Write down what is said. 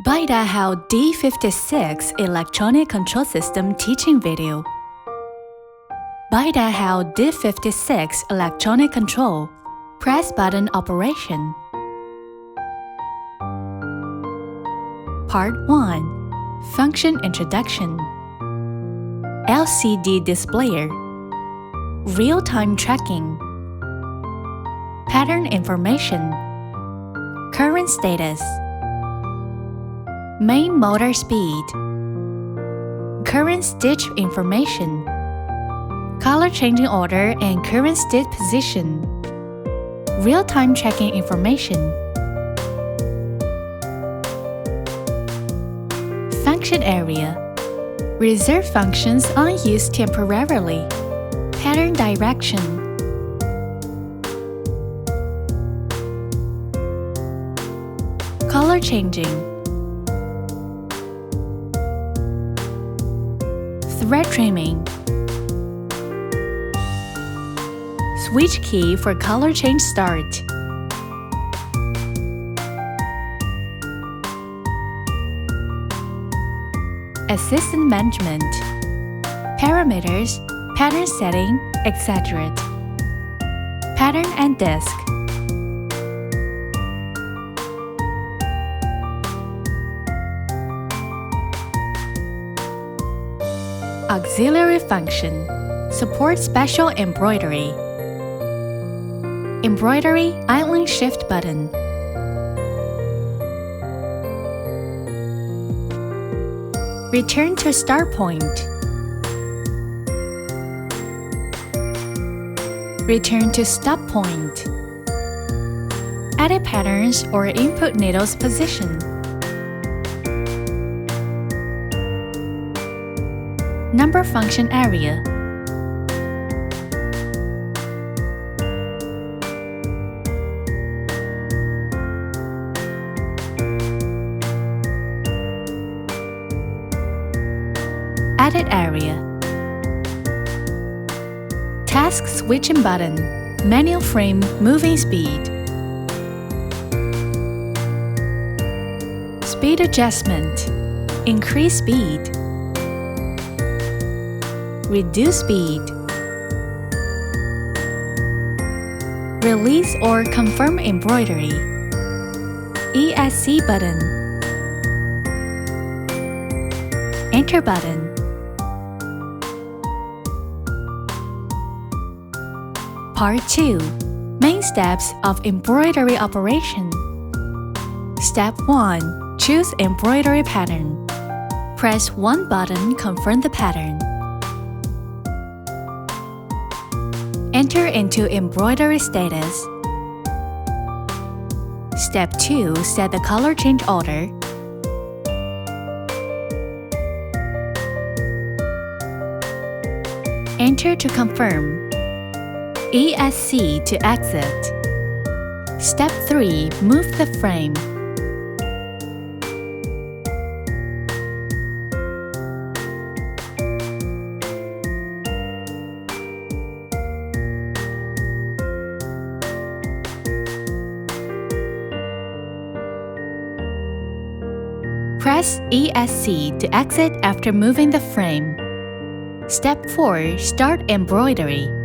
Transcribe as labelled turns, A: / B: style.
A: BAi Dahao D56 Electronic Control System Teaching Video. BAi Dahao D56 Electronic Control Press Button Operation. Part 1. Function Introduction. LCD Displayer. Real-time tracking. Pattern information. Current status. Main motor speed. Current stitch information. Color changing order and current stitch position. Real-time tracking information. Function area. Reserve functions unused temporarily. Pattern direction. Color changing. Thread trimming. Switch key for color change start. Assistant management. Parameters, pattern setting, etc. Pattern and disk. Auxiliary function. Support special embroidery. Embroidery Island Shift button. Return to start point. Return to stop point. Edit patterns or input needle's position. Number function area. Edit area. Task switching button. Manual frame moving speed. Speed adjustment. Increase speed. Reduce speed. Release or confirm embroidery. ESC button. Enter button. Part 2. Main steps of embroidery operation. Step 1. Choose embroidery pattern. Press 1 button, confirm the pattern. Enter into embroidery status. Step 2. Set the color change order. Enter to confirm. ESC to exit. Step 3. Move the frame. Press ESC to exit after moving the frame. Step 4. Start embroidery.